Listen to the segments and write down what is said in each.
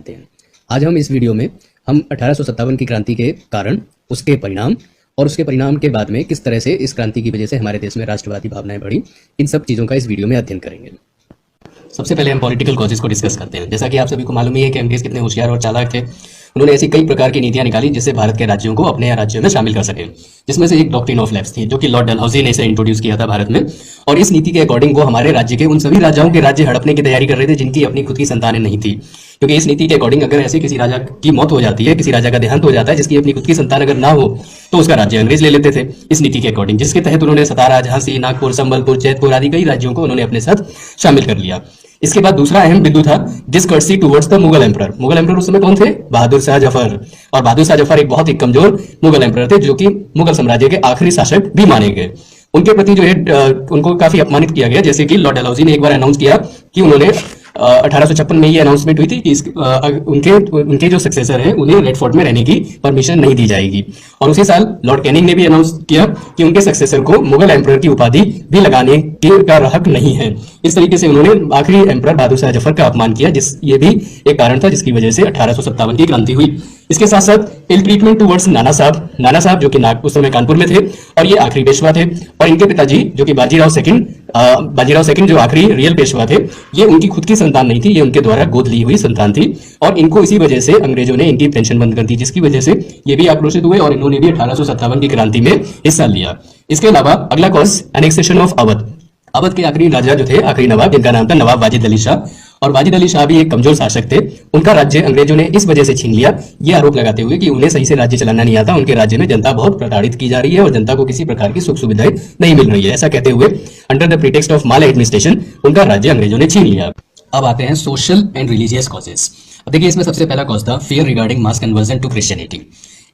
जानते हैं। आज हम इस वीडियो में हम 1857 की क्रांति के कारण, उसके परिणाम और उसके परिणाम के बाद में किस तरह से इस क्रांति की वजह से हमारे देश में राष्ट्रवादी भावनाएं बढ़ी, इन सब चीज़ों का इस वीडियो में अध्ययन करेंगे। सबसे पहले हम पॉलिटिकल कॉजेज को डिस्कस करते हैं। जैसा कि आप सभी को मालूम ही है कि अंग्रेज कितने होशियार और चालाक थे। उन्होंने ऐसी कई प्रकार की नीतियां निकाली जिससे भारत के राज्यों को अपने राज्यों में शामिल कर सके, जिसमें से एक डॉक्ट्रिन ऑफ लैप्स थी, जो कि लॉर्ड डलहौजी ने इसे इंट्रोड्यूस किया था भारत में। और इस नीति के अकॉर्डिंग वो हमारे राज्य के उन सभी राजाओं के राज्य हड़पने की तैयारी कर रहे थे जिनकी अपनी खुद की संतानें नहीं थी, क्योंकि इस नीति के अकॉर्डिंग अगर ऐसे किसी राजा की मौत हो जाती है, किसी राजा का देहांत हो जाता है जिसकी अपनी खुद की संतान अगर ना हो, तो उसका राज्य अंग्रेज ले लेते थे इस नीति के अकॉर्डिंग, जिसके तहत उन्होंने सतारा, झांसी, नागपुर, संबलपुर, जैतपुर आदि कई राज्यों को उन्होंने अपने साथ शामिल कर लिया। इसके बाद दूसरा अहम बिंदु था discourtesy towards the Mughal emperor. Mughal emperor उस समय कौन थे? बहादुर शाह जफर। और बहादुर शाह जफर एक बहुत ही कमजोर मुगल एम्परर थे, जो कि मुगल साम्राज्य के आखिरी शासक भी माने गए। उनके प्रति जो है उनको काफी अपमानित किया गया। जैसे कि लॉर्ड डलहौजी ने एक बार अनाउंस किया कि उन्होंने 1856 में ये अनाउंसमेंट हुई थी कि उनके जो सक्सेसर हैं उन्हें रेड फोर्ट में रहने की परमिशन नहीं दी जाएगी। और उसी साल लॉर्ड कैनिंग ने भी अनाउंस किया कि उनके सक्सेसर को मुगल एम्परर की उपाधि भी लगाने का हक नहीं है। इस तरीके से उन्होंने आखिरी एम्परर बहादुर शाह जफर का अपमान किया, ये भी एक कारण था जिसकी वजह से 1857 की क्रांति हुई। इसके साथ साथ इल ट्रीटमेंट टुवर्ड्स नाना साहब जो कि उस समय कानपुर में थे और ये आखिरी पेशवा थे। और इनके पिताजी जो कि बाजीराव सेकंड जो आखिरी रियल पेशवा थे, ये उनकी खुद की संतान नहीं थी, ये उनके द्वारा गोद ली हुई संतान थी। और इनको इसी वजह से अंग्रेजों ने इनकी पेंशन बंद कर दी, जिसकी वजह से ये भी आक्रोशित हुए और इन्होंने भी 1857 की क्रांति में हिस्सा लिया। इसके अलावा अगला cause annexation of Awadh. Awadh के आखिरी राजा जो थे, आखिरी नवाब, जिनका नाम था नवाब वाजिद अली शाह। और वाजिद अली शाह भी एक कमजोर शासक थे। उनका राज्य अंग्रेजों ने इस वजह से छीन लिया, ये आरोप लगाते हुए कि उन्हें सही से राज्य चलाना नहीं आता, उनके राज्य में जनता बहुत प्रताड़ित की जा रही है और जनता को किसी प्रकार की सुख सुविधाएं नहीं मिल रही है। ऐसा कहते हुए under the pretext of mall administration उनका राज्य अंग्रेजों ने छीन लिया। अब आते हैं सोशल एंड रिलीजियस कॉजेस। अब देखिए, इसमें सबसे पहला कॉज था fear regarding mass conversion to Christianity.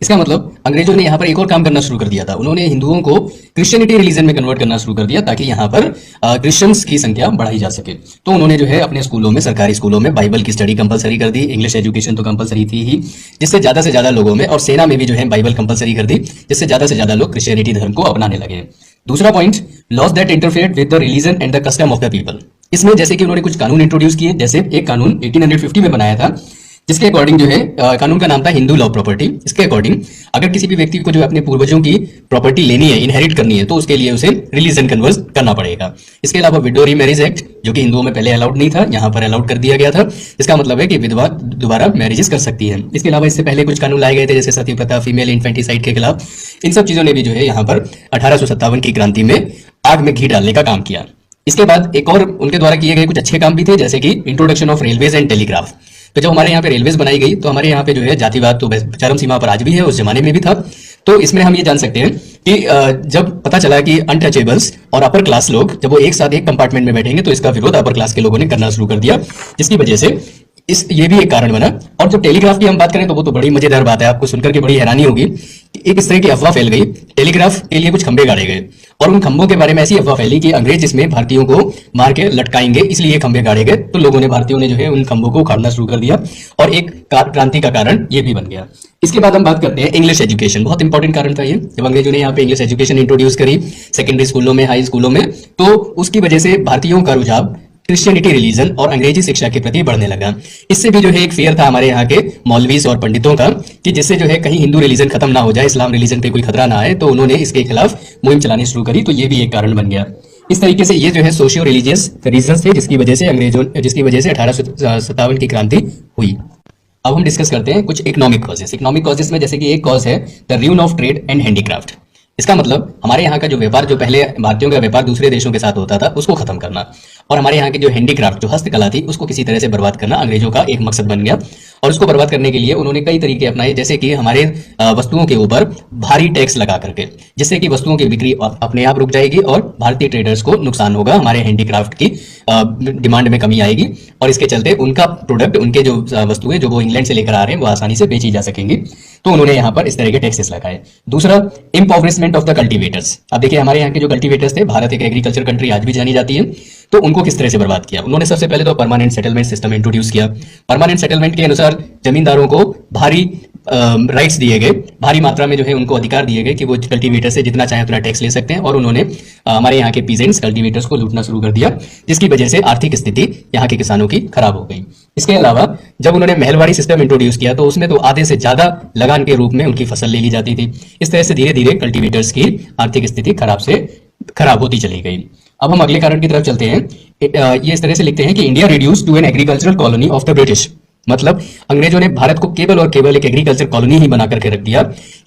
इसका मतलब अंग्रेजों ने यहाँ पर एक और काम करना शुरू कर दिया था। उन्होंने हिंदुओं को क्रिश्चियनिटी रिलीजन में कन्वर्ट करना शुरू कर दिया ताकि यहाँ पर क्रिश्चियंस की संख्या बढ़ाई जा सके। तो उन्होंने जो है अपने स्कूलों में, सरकारी स्कूलों में बाइबल की स्टडी कंपलसरी कर दी। इंग्लिश एजुकेशन तो कंपलसरी थी ही, जिससे ज्यादा से ज्यादा लोगों में, और सेना में भी जो है बाइबल कंपलसरी कर दी, जिससे ज्यादा से ज्यादा लोग क्रिश्चियनिटी धर्म को अपनाने लगे। दूसरा point, laws that interfered with the religion and the custom of the people. इसमें जैसे कि उन्होंने कुछ कानून इंट्रोड्यूस किए, जैसे एक कानून 1850 में बनाया था, जिसके अकॉर्डिंग जो है कानून का नाम था हिंदू लॉ प्रॉपर्टी। इसके अकॉर्डिंग अगर किसी भी व्यक्ति को जो अपने पूर्वजों की प्रॉपर्टी लेनी है, इनहेरिट करनी है, तो उसके लिए उसे रिलीजन कन्वर्ट करना पड़ेगा। इसके अलावा विडो रीमैरिज एक्ट, जो कि हिंदुओं में पहले अलाउड नहीं था, यहाँ पर अलाउड कर दिया गया था। इसका मतलब है कि विधवा दोबारा मैरिजेस कर सकती है। इसके अलावा इससे पहले कुछ कानून लाए गए थे, जैसे सती प्रथा, फीमेल इन्फेंटिसाइड के खिलाफ। इन सब चीजों ने भी जो है यहाँ पर 1857 की क्रांति में आग में घी डालने का काम किया। इसके बाद एक और उनके द्वारा किए गए कुछ अच्छे काम भी थे, जैसे कि introduction of railways and telegraph. तो जब हमारे यहाँ पे रेलवेज बनाई गई तो हमारे यहाँ पे जो है जातिवाद तो चरम सीमा पर आज भी है, उस जमाने में भी था। तो इसमें हम ये जान सकते हैं कि जब पता चला कि अनटचेबल्स और अपर क्लास लोग जब वो एक साथ एक कंपार्टमेंट में बैठेंगे तो इसका विरोध अपर क्लास के लोगों ने करना शुरू कर दिया, जिसकी वजह से ये भी एक कारण बना। और जब टेलीग्राफ की हम बात करें तो वो तो बड़ी मजेदार बात है, आपको सुनकर के बड़ी हैरानी होगी कि एक इस तरह की अफवाह फैल गई, टेलीग्राफ के लिए कुछ खंबे गाड़े गए और उन खंभों के बारे में ऐसी अफवाह फैली कि अंग्रेज इसमें भारतीयों को मार के लटकाएंगे, इसलिए खंबे गाड़े गए। तो लोगों ने, भारतीयों ने जो है उन खंभों को उखाड़ना शुरू कर दिया और एक क्रांति का कारण ये भी बन गया। इसके बाद हम बात करते हैं इंग्लिश एजुकेशन। बहुत इंपॉर्टेंट कारण था ये, जब अंग्रेजों ने यहाँ पे इंग्लिश एजुकेशन इंट्रोड्यूस करी सेकेंडरी स्कूलों में, हाई स्कूलों में, तो उसकी वजह से भारतीयों का रुझाव क्रिश्चियनिटी रिलीजन और अंग्रेजी शिक्षा के प्रति बढ़ने लगा। इससे भी जो है एक फेयर था हमारे यहाँ के मौलवीज और पंडितों का कि जिससे जो है कहीं हिंदू रिलीजन खत्म ना हो जाए, इस्लाम रिलीजन पे कोई खतरा ना आए, तो उन्होंने इसके खिलाफ मुहिम चलानी शुरू करी। तो ये भी एक कारण बन गया। इस तरीके से ये जो है सोशियो रिलीजियस रीजन थे जिसकी वजह से 1857 की क्रांति हुई। अब हम डिस्कस करते हैं कुछ इकोनॉमिक कॉजेस। इकोनॉमिक कॉजेस में जैसे कि एक कॉज है the ruin of trade and handicraft. इसका मतलब हमारे यहाँ का जो व्यापार, जो पहले भारतीयों का व्यापार दूसरे देशों के साथ होता था, उसको खत्म करना, और हमारे यहाँ की जो हैंडीक्राफ्ट, जो हस्तकला थी, उसको किसी तरह से बर्बाद करना अंग्रेजों का एक मकसद बन गया। और उसको बर्बाद करने के लिए उन्होंने कई तरीके अपनाए, जैसे कि हमारे वस्तुओं के ऊपर भारी टैक्स लगा करके, जिससे कि वस्तुओं की बिक्री अपने आप रुक जाएगी और भारतीय ट्रेडर्स को नुकसान होगा, हमारे हैंडीक्राफ्ट की डिमांड में कमी आएगी और इसके चलते उनका प्रोडक्ट, उनके जो वस्तुएं जो वो इंग्लैंड से लेकर आ रहे हैं, वो आसानी से बेची जा सकेंगी। तो उन्होंने यहाँ पर इस तरह के टैक्सेस लगाए। दूसरा, इम्पॉवरिशमेंट ऑफ द कल्टीवेटर्स। अब देखिए, हमारे यहाँ के जो कल्टीवेटर्स थे, भारत एक एग्रीकल्चर कंट्री आज भी जानी जाती है, तो उनको किस तरह से बर्बाद किया। उन्होंने सबसे पहले तो परमानेंट सेटलमेंट सिस्टम इंट्रोड्यूस किया। परमानेंट सेटलमेंट के अनुसार जमींदारों को भारी राइट्स दिए गए, भारी मात्रा में जो है उनको अधिकार दिए गए कि वो कल्टीवेटर से जितना चाहे उतना टैक्स ले सकते हैं, और उन्होंने हमारे यहाँ के पीजेंट्स कल्टीवेटर्स को लूटना शुरू कर दिया, जिसकी वजह से आर्थिक स्थिति यहाँ के किसानों की खराब हो गई। इसके अलावा जब उन्होंने महलवाड़ी सिस्टम इंट्रोड्यूस किया तो उसमें तो आधे से ज्यादा लगान के रूप में उनकी फसल ले ली जाती थी। इस तरह से धीरे धीरे कल्टीवेटर्स की आर्थिक स्थिति खराब होती चली गई। अब हम अगले कारण की तरफ चलते हैं। ये इस तरह से लिखते हैं कि India reduce to an agricultural colony of the British, मतलब अंग्रेजों ने भारत को केवल और केवल एक एग्रीकल्चर कॉलोनी ही बना करके रख दिया,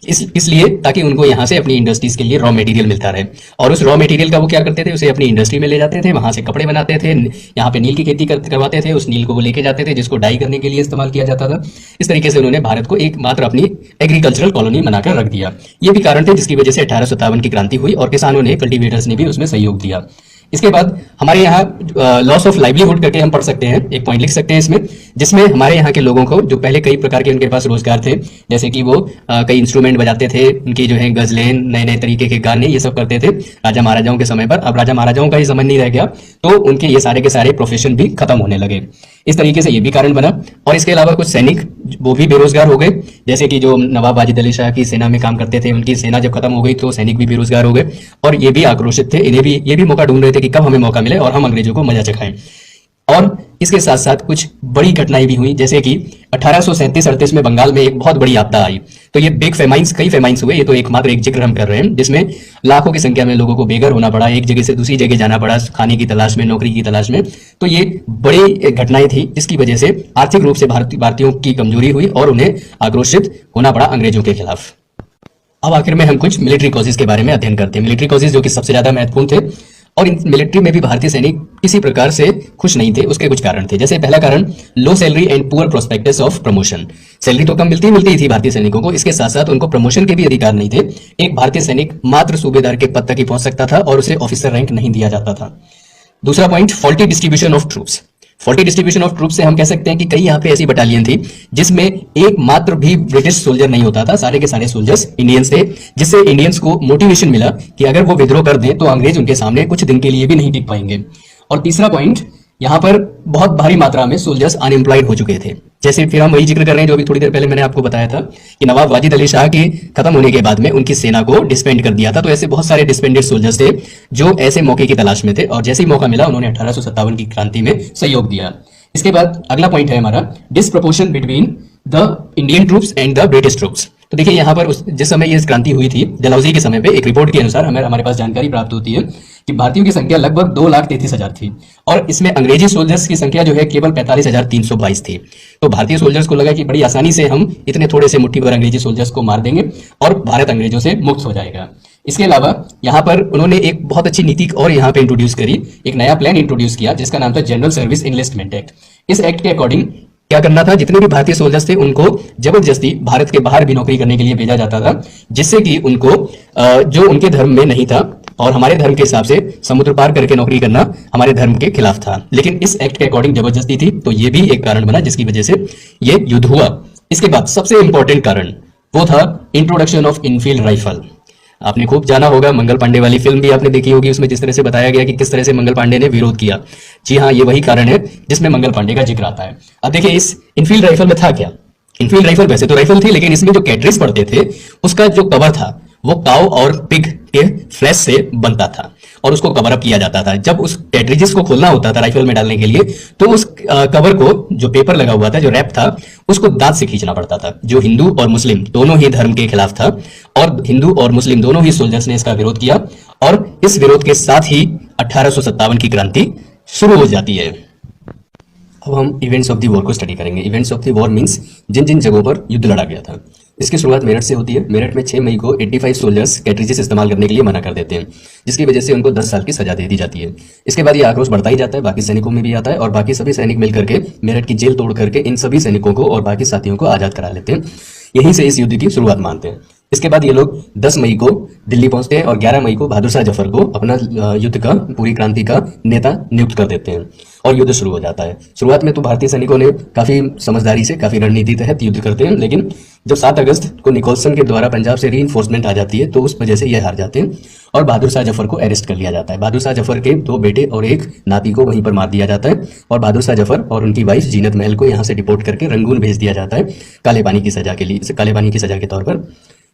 इसलिए ताकि उनको यहाँ से अपनी इंडस्ट्रीज के लिए रॉ मटेरियल मिलता रहे, और उस रॉ मटेरियल का वो क्या करते थे, उसे अपनी इंडस्ट्री में ले जाते थे, वहां से कपड़े बनाते थे, यहाँ पे नील की खेती करवाते थे, उस नील को वो लेके जाते थे जिसको डाई करने के लिए इस्तेमाल किया जाता था। इस तरीके से उन्होंने भारत को एकमात्र अपनी एग्रीकल्चरल कॉलोनी बनाकर रख दिया। ये भी कारण थे जिसकी वजह से 1857 की क्रांति हुई और किसानों ने, कल्टीवेटर्स ने भी उसमें सहयोग दिया। इसके बाद हमारे यहाँ लॉस ऑफ लाइवलीहुड करके हम पढ़ सकते हैं, एक पॉइंट लिख सकते हैं इसमें, जिसमें हमारे यहाँ के लोगों को जो पहले कई प्रकार के उनके पास रोजगार थे, जैसे कि वो कई इंस्ट्रूमेंट बजाते थे, उनकी जो है गजलें, नए नए तरीके के गाने, ये सब करते थे राजा महाराजाओं के समय पर। अब राजा महाराजाओं का ही समय नहीं रह गया तो उनके ये सारे के सारे प्रोफेशन भी खत्म होने लगे। इस तरीके से ये भी कारण बना। और इसके अलावा कुछ सैनिक वो भी बेरोजगार हो गए, जैसे कि जो नवाब वाजिद अली शाह की सेना में काम करते थे, उनकी सेना जब खत्म हो गई तो सैनिक भी बेरोजगार हो गए, और ये भी आक्रोशित थे, इन्हें भी ये भी मौका ढूंढ रहे थे कि कब हमें मौका मिले और हम अंग्रेजों को मजा चखाएं। और इसके साथ साथ कुछ बड़ी घटनाएं भी हुई, जैसे कि 1837-38 में बंगाल में एक बहुत बड़ी आपदा आई। तो ये बिग फेमाइंस, कई फेमाइंस हुए, ये तो एकमात्र एक जिक्र हम कर रहे हैं, जिसमें लाखों की संख्या में लोगों को बेघर होना पड़ा, एक जगह से दूसरी जगह जाना पड़ा खाने की तलाश में, नौकरी की तलाश में। तो ये बड़ी घटनाएं थी जिसकी वजह से आर्थिक रूप से भारतीयों की कमजोरी हुई और उन्हें आक्रोशित होना पड़ा अंग्रेजों के खिलाफ। अब आखिर में हम कुछ मिलिट्री कॉजेज के बारे में अध्ययन करते हैं। मिलिट्री कॉजेज जो कि सबसे ज्यादा महत्वपूर्ण थे, और इन मिलिट्री में भी भारतीय सैनिक किसी प्रकार से खुश नहीं थे। उसके कुछ कारण थे, जैसे पहला कारण लो salary and poor prospectus of promotion. Salary तो कम मिलती थी भारतीय सैनिकों को, इसके साथ साथ उनको प्रमोशन के भी अधिकार नहीं थे। एक भारतीय सैनिक मात्र सूबेदार के पद तक ही पहुंच सकता था और उसे ऑफिसर रैंक नहीं दिया जाता था। दूसरा point, faulty distribution of troops. Faulty distribution of troops से हम कह सकते हैं कि कई यहाँ पे ऐसी बटालियन थी जिसमें एक मात्र भी ब्रिटिश सोल्जर नहीं होता था, सारे के सारे सोल्जर्स इंडियंस थे, जिससे इंडियंस को मोटिवेशन मिला कि अगर वो विद्रोह कर दें तो अंग्रेज उनके सामने कुछ दिन के लिए भी नहीं टिक पाएंगे। और तीसरा पॉइंट, यहाँ पर बहुत भारी मात्रा में सोल्जर्स अनएम्प्लॉयड हो चुके थे। जैसे फिर हम वही जिक्र कर रहे हैं जो अभी थोड़ी देर पहले मैंने आपको बताया था कि नवाब वाजिद अली शाह के खत्म होने के बाद में उनकी सेना को डिस्बैंड कर दिया था। तो ऐसे बहुत सारे डिस्बैंडेड सोल्जर्स थे जो ऐसे मौके की तलाश में थे, और जैसे ही मौका मिला उन्होंने 1857 की क्रांति में सहयोग दिया। इसके बाद अगला पॉइंट है हमारा disproportion between the Indian troops and the British troops. तो देखिए यहाँ पर जिस समय ये क्रांति हुई थी, डलहौजी के समय पे, एक रिपोर्ट के अनुसार हमारे पास जानकारी प्राप्त होती है कि भारतीयों की संख्या लगभग 2,33,000 थी, और इसमें अंग्रेजी सोल्जर्स की संख्या जो है केवल 45,322 थी। तो भारतीय सोल्जर्स को लगा कि बड़ी आसानी से हम इतने थोड़े से मुट्ठी भर अंग्रेजी सोल्जर्स को मार देंगे और भारत अंग्रेजों से मुक्त हो जाएगा। इसके अलावा यहाँ पर उन्होंने एक बहुत अच्छी नीति और यहाँ पे इंट्रोड्यूस करी, एक नया प्लान इंट्रोड्यूस किया जिसका नाम था जनरल सर्विस इनलिस्टमेंट एक्ट। इस एक्ट के अकॉर्डिंग क्या करना था, जितने भी भारतीय सोल्जर्स थे उनको जबरदस्ती भारत के बाहर भी नौकरी करने के लिए भेजा जाता था, जिससे कि उनको जो उनके धर्म में नहीं था, और हमारे धर्म के हिसाब से समुद्र पार करके नौकरी करना हमारे धर्म के खिलाफ था, लेकिन इस एक्ट के अकॉर्डिंग जबरदस्ती थी, तो ये भी एक कारण बना जिसकी वजह से ये युद्ध हुआ। इसके बाद सबसे इंपॉर्टेंट कारण वो था इंट्रोडक्शन ऑफ इनफील्ड राइफल। आपने खूब जाना होगा, मंगल पांडे वाली फिल्म भी आपने देखी होगी, उसमें जिस तरह से बताया गया कि किस तरह से मंगल पांडे ने विरोध किया। जी हाँ, ये वही कारण है जिसमें मंगल पांडे का जिक्र आता है। अब देखिए इस इनफील्ड राइफल में था क्या। इनफील्ड राइफल वैसे तो राइफल थी, लेकिन इसमें जो कैटरिज पड़ते थे उसका जो कवर था वो काउ और पिग के फ्लैश से बनता था और उसको कवर अप किया जाता था। जब उस कैटरिजेस को खोलना होता था राइफल में डालने के लिए, तो उस कवर को, जो पेपर लगा हुआ था, जो रैप था, उसको दांत से खींचना पड़ता था, जो हिंदू और मुस्लिम दोनों ही धर्म के खिलाफ था। और हिंदू और मुस्लिम दोनों ही सोल्जर्स ने इसका विरोध किया, और इस विरोध के साथ ही 1857 की क्रांति शुरू हो जाती है। अब हम इवेंट्स ऑफ द वॉर को स्टडी करेंगे। Events of the war means जिन जिन जगहों पर युद्ध लड़ा गया था। इसकी शुरुआत मेरठ से होती है। मेरठ में 6 मई को 85 सोल्जर्स कैटरिजेस इस्तेमाल करने के लिए मना कर देते हैं, जिसकी वजह से उनको 10 साल की सजा दे दी जाती है। इसके बाद ये आक्रोश बढ़ता ही जाता है, बाकी सैनिकों में भी आता है, और बाकी सभी सैनिक मिलकर के मेरठ की जेल तोड़ करके इन सभी सैनिकों को और बाकी साथियों को आजाद करा लेते हैं। यहीं से इस युद्ध की शुरुआत मानते हैं। इसके बाद ये लोग 10 मई को दिल्ली पहुंचते हैं और 11 मई को बहादुर शाह जफर को अपना युद्ध का, पूरी क्रांति का नेता नियुक्त कर देते हैं और युद्ध शुरू हो जाता है। शुरुआत में तो भारतीय सैनिकों ने काफी समझदारी से, काफी रणनीति तहत युद्ध करते हैं, लेकिन जब 7 अगस्त को निकोलसन के द्वारा पंजाब से रीइंफोर्समेंट आ जाती है तो उस वजह से ये हार जाते हैं और बहादुर शाह जफर को अरेस्ट कर लिया जाता है। बहादुर शाह जफर के 2 बेटे और 1 नाती को वहीं पर मार दिया जाता है और बहादुर शाह जफर और उनकी वाइफ जीनत महल को यहाँ से डिपोर्ट करके रंगून भेज दिया जाता है काले पानी की सजा के लिए, काले पानी की सजा के तौर पर।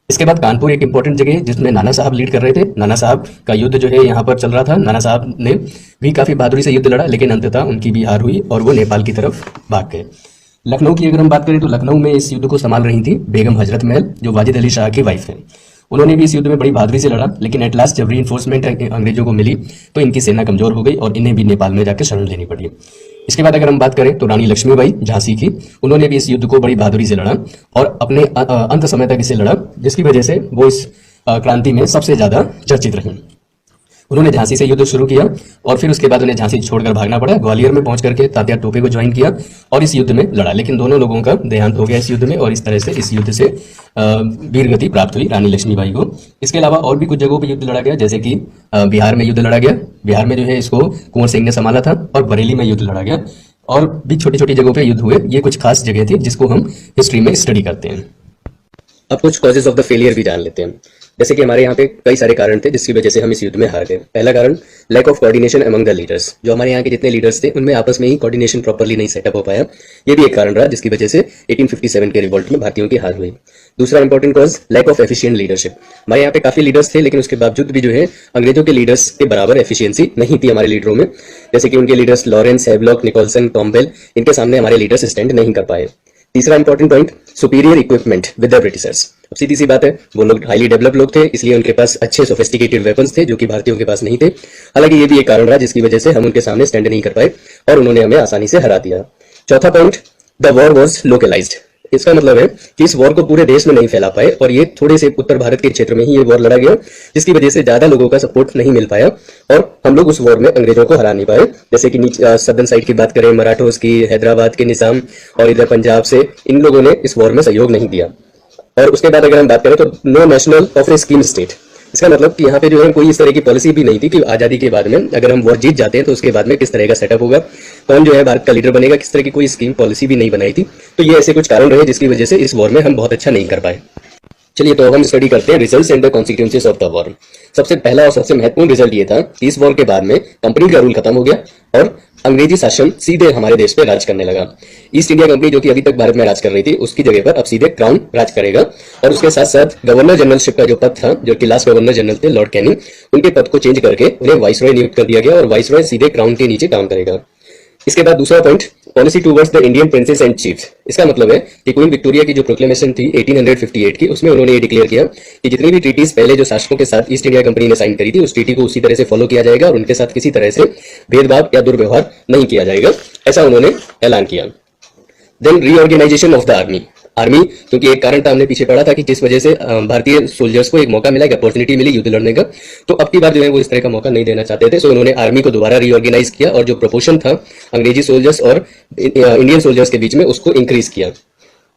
इसके बाद कानपुर एक इंपॉर्टेंट जगह है जिसमें नाना साहब लीड कर रहे थे। नाना साहब का युद्ध जो है यहाँ पर चल रहा था। नाना साहब ने भी काफी बहादुरी से युद्ध लड़ा, लेकिन अंततः उनकी भी हार हुई और वो नेपाल की तरफ भाग गए। लखनऊ की अगर हम बात करें तो लखनऊ में इस युद्ध को संभाल रही थी बेगम हजरत महल, जो वाजिद अली शाह की वाइफ है। उन्होंने भी इस युद्ध में बड़ी बहादुरी से लड़ा, लेकिन एट लास्ट जब रीइंफोर्समेंट अंग्रेजों को मिली तो इनकी सेना कमजोर हो गई और इन्हें भी नेपाल में जाकर शरण लेनी पड़ी। इसके बाद अगर हम बात करें तो रानी लक्ष्मीबाई झांसी की, उन्होंने भी इस युद्ध को बड़ी बहादुरी से लड़ा और अपने अंत समय तक इसे लड़ा, जिसकी वजह से वो इस क्रांति में सबसे ज्यादा चर्चित रही। उन्होंने झांसी से युद्ध शुरू किया और फिर उसके बाद उन्हें झांसी छोड़कर भागना पड़ा। ग्वालियर में पहुंच करके तात्या टोपे को ज्वाइन किया और इस युद्ध में लड़ा, लेकिन दोनों लोगों का देहांत हो गया इस युद्ध में और इस तरह से इस युद्ध से वीरगति प्राप्त हुई रानी लक्ष्मीबाई को। इसके अलावा और भी कुछ जगहों पर युद्ध लड़ा गया, जैसे कि बिहार में युद्ध लड़ा गया। बिहार में जो है इसको कुंवर सिंह ने संभाला था और बरेली में युद्ध लड़ा गया और भी छोटी छोटी जगहों पे युद्ध हुए। ये कुछ खास जगह थी जिसको हम हिस्ट्री में स्टडी करते हैं। अब कुछ कॉजेज ऑफ द फेलियर भी जान लेते हैं। जैसे कि हमारे यहाँ पे कई सारे कारण थे जिसकी वजह से हम इस युद्ध में हार गए। पहला कारण lack of coordination among the leaders. जो हमारे यहाँ के जितने लीडर्स थे उनमें आपस में ही कोऑर्डिनेशन प्रॉपर्ली नहीं सेटअप हो पाया। ये भी एक कारण रहा जिसकी वजह से 1857 के रिवोल्ट में भारतीयों की हार हुई। दूसरा important cause lack of efficient leadership. हमारे यहाँ पे काफी लीडर्स थे, लेकिन उसके बावजूद भी जो है अंग्रेजों के लीडर्स के बराबर एफिशिएंसी नहीं थी हमारे लीडरों में। जैसे कि उनके लीडर्स लॉरेंस, हैवलॉक, निकोलसन, टॉम्बेल, इनके सामने हमारे लीडर्स स्टैंड नहीं कर पाए। तीसरा important point superior equipment with the Britishers. अब सीधी सी बात है, वो लोग हाईली डेवलप लोग थे, इसलिए उनके पास अच्छे सोफिस्टिकेटेड वेपन्स थे जो कि भारतीयों के पास नहीं थे। हालांकि ये भी एक कारण रहा जिसकी वजह से हम उनके सामने स्टैंड नहीं कर पाए और उन्होंने हमें आसानी से हरा दिया। चौथा point, the war was localised. इसका मतलब है कि इस वॉर को पूरे देश में नहीं फैला पाए और ये थोड़े से उत्तर भारत के क्षेत्र में ही ये वॉर लड़ा गया, जिसकी वजह से ज्यादा लोगों का सपोर्ट नहीं मिल पाया और हम लोग उस वॉर में अंग्रेजों को हरा नहीं पाए। जैसे कि सदर्न साइड की बात करें, मराठोस की, हैदराबाद के निजाम और इधर पंजाब से, इन लोगों ने इस वॉर में सहयोग नहीं दिया। और उसके बाद अगर हम बात करें तो no national of a scheme state. इसका मतलब कि यहाँ पे जो है कोई इस तरह की पॉलिसी भी नहीं थी कि आजादी के बाद में अगर हम वॉर जीत जाते हैं तो उसके बाद में किस तरह का सेटअप होगा, कौन जो है भारत का लीडर बनेगा, किस तरह की कोई स्कीम पॉलिसी भी नहीं बनाई थी। तो ये ऐसे कुछ कारण रहे जिसकी वजह से इस वॉर में हम बहुत अच्छा नहीं कर पाए। चलिए तो हम स्टडी करते हैं results and the consequences of the war. सबसे पहला और सबसे महत्वपूर्ण रिजल्ट ये था कि इस वॉर के बाद में कंपनी का रूल खत्म हो गया और अंग्रेजी शासन सीधे हमारे देश पे राज करने लगा। ईस्ट इंडिया कंपनी जो कि अभी तक भारत में राज कर रही थी, उसकी जगह पर अब सीधे क्राउन राज करेगा और उसके साथ साथ गवर्नर जनरलशिप का जो पद था, जो कि लास्ट गवर्नर जनरल थे लॉर्ड कैनिंग, उनके पद को चेंज करके उन्हें वाइसरॉय नियुक्त कर दिया गया और वाइसरॉय सीधे क्राउन के नीचे काम करेगा। इसके बाद दूसरा point, policy towards the Indian princess and chiefs. इसका मतलब है कि क्वीन विक्टोरिया की जो प्रोक्लेमेशन थी 1858 की, उसमें उन्होंने ये डिक्लेयर किया कि जितनी भी ट्रीटीज पहले जो शासकों के साथ ईस्ट इंडिया कंपनी ने साइन करी थी, उस ट्रीटी को उसी तरह से फॉलो किया जाएगा और उनके साथ किसी तरह से भेदभाव या दुर्व्यवहार नहीं किया जाएगा, ऐसा उन्होंने ऐलान किया। Then reorganisation of the army. Army क्योंकि एक कारण था, हमने पीछे पढ़ा था कि जिस वजह से भारतीय सोल्जर्स को एक मौका मिला, एक अपॉर्चुनिटी मिली युद्ध लड़ने का, तो अब की बार जो है वो इस तरह का मौका नहीं देना चाहते थे। सो उन्होंने आर्मी को दोबारा रीऑर्गेनाइज किया और जो प्रोपोर्शन था अंग्रेजी सोल्जर्स और इंडियन सोल्जर्स के बीच में, उसको इंक्रीज किया।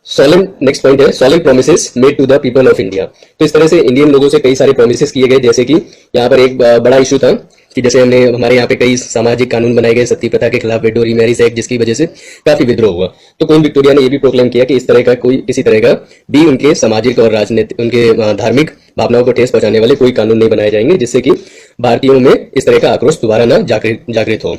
सोलेम, नेक्स्ट पॉइंट है solemn promises made to the people of India. तो इस तरह से इंडियन लोगों से कई सारे प्रोमिसेस किए गए, जैसे कि यहाँ पर एक बड़ा इशू था कि जैसे हमारे यहाँ पे कई सामाजिक कानून बनाए गए सती प्रथा के खिलाफ, विडो रीमैरिज एक्ट, जिसकी वजह से काफी विद्रोह हुआ। तो क्वीन विक्टोरिया ने यह भी प्रोक्लेम किया कि इस तरह का कोई किसी तरह का भी उनके सामाजिक और राजनीतिक, उनके धार्मिक भावनाओं को ठेस पहुंचाने वाले कोई कानून नहीं बनाए जाएंगे, जिससे कि भारतीयों में इस तरह का आक्रोश दोबारा न जागृत हो।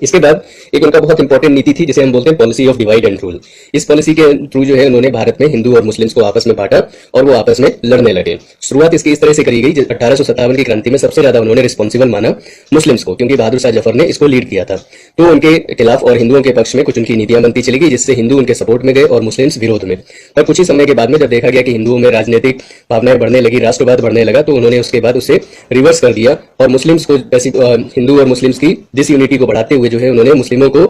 इसके बाद एक उनका बहुत इंपॉर्टेंट नीति थी जिसे हम बोलते हैं policy of divide and rule. इस पॉलिसी के थ्रू जो है उन्होंने भारत में हिंदू और मुस्लिम्स को आपस में बांटा और वो आपस में लड़ने लगे। शुरुआत इसकी इस तरह से करी गई, 1857 की क्रांति में सबसे ज्यादा उन्होंने रिस्पॉन्सिबल माना मुस्लिम्स को, क्योंकि बहादुर शाह जफर ने इसको लीड किया था। तो उनके खिलाफ और हिंदुओं के पक्ष में कुछ उनकी नीतियां बनती चली गई, जिससे हिंदू उनके सपोर्ट में गए और मुस्लिम्स विरोध में। पर कुछ ही समय के बाद में जब देखा गया कि हिंदुओं में राजनीतिक भावनाएं बढ़ने लगी, राष्ट्रवाद बढ़ने लगा, तो उन्होंने उसके बाद उसे रिवर्स कर दिया और मुस्लिम्स को, हिंदू और मुस्लिम्स की डिसयूनिटी को बढ़ाते हुए जो है उन्होंने मुस्लिमों को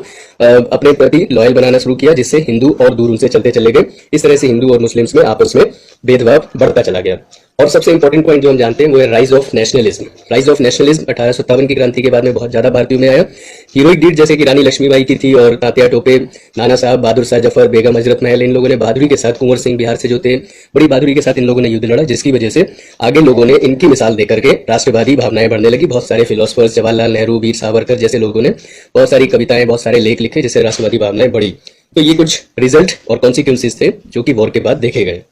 अपने प्रति लॉयल बनाना शुरू किया, जिससे हिंदू और दूर उनसे चलते चले गए। इस तरह से हिंदू और मुस्लिम्स में आपस में भेदभाव बढ़ता चला गया। और सबसे इंपॉर्टेंट पॉइंट जो हम जानते हैं वो है rise of nationalism. Rise of nationalism 1857 की क्रांति के बाद में बहुत ज्यादा भारतीयों में आया। हीरोइक डीड जैसे कि रानी लक्ष्मीबाई की थी और तात्या टोपे, नाना साहब, बहादुर शाह जफर, बेगम हजरत महल, इन लोगों ने बहादुरी के साथ, कुंवर सिंह बिहार से जो थे, बड़ी बहादुरी के साथ इन लोगों ने युद्ध लड़ा, जिसकी वजह से आगे लोगों ने इनकी मिसाल देकर के राष्ट्रवादी भावनाएं बढ़ने लगी। बहुत सारे फिलोसफर्स, जवाहरलाल नेहरू, वीर सावरकर जैसे लोगों ने बहुत सारी कविताएं, बहुत सारे लेख लिखे, जिससे राष्ट्रवादी भावनाएं बढ़ी। तो ये कुछ रिजल्ट और कॉन्सिक्वेंसेस थे जो कि वॉर के बाद देखे गए।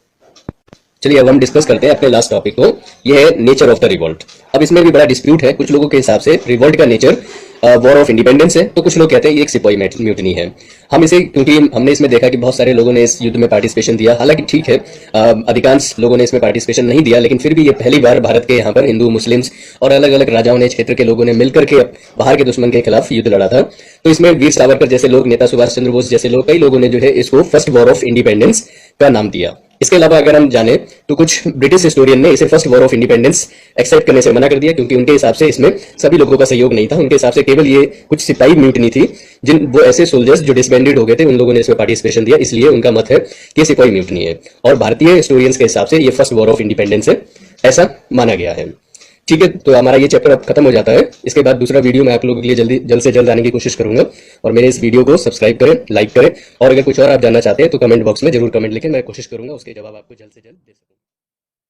चलिए अब हम डिस्कस करते हैं अपने लास्ट टॉपिक को, ये है नेचर ऑफ द रिवोल्ट। अब इसमें भी बड़ा डिस्प्यूट है, कुछ लोगों के हिसाब से रिवोल्ट का नेचर वॉर ऑफ इंडिपेंडेंस है, तो कुछ लोग कहते हैं ये एक सिपाही म्यूटनी है। हम इसे, क्योंकि हमने इसमें देखा कि बहुत सारे लोगों ने इस युद्ध में पार्टिसिपेशन दिया, हालांकि ठीक है अधिकांश लोगों ने इसमें पार्टिसिपेशन नहीं दिया, लेकिन फिर भी ये पहली बार भारत के यहाँ पर हिंदू, मुस्लिम्स और अलग अलग राजाओं ने, क्षेत्र के लोगों ने मिलकर के बाहर के दुश्मन के खिलाफ युद्ध लड़ा था। तो इसमें वीर सावरकर जैसे लोग, नेता सुभाष चंद्र बोस जैसे लोग, कई लोगों ने जो है इसको फर्स्ट वॉर ऑफ इंडिपेंडेंस का नाम दिया। इसके अलावा अगर हम जाने तो कुछ ब्रिटिश हिस्टोरियन ने इसे first war of independence accept करने से मना कर दिया, क्योंकि उनके हिसाब से इसमें सभी लोगों का सहयोग नहीं था। उनके हिसाब से केवल ये कुछ सिपाही म्यूटनी थी, जिन वो ऐसे सोल्जर्स जो डिसबैंडेड हो गए थे, उन लोगों ने इसमें पार्टिसिपेशन दिया, इसलिए उनका मत है कि सिपाही म्यूटनी है। और भारतीय हिस्टोरियंस के हिसाब से ये फर्स्ट वॉर ऑफ इंडिपेंडेंस है, ऐसा माना गया है। ठीक है, तो हमारा ये चैप्टर अब खत्म हो जाता है। इसके बाद दूसरा वीडियो मैं आप लोगों के लिए जल्द से जल्द आने की कोशिश करूंगा। और मेरे इस वीडियो को सब्सक्राइब करें, लाइक करें, और अगर कुछ और आप जानना चाहते हैं तो कमेंट बॉक्स में जरूर कमेंट लिखें, मैं कोशिश करूंगा उसके जवाब आपको जल्द से जल्द दे सकूं।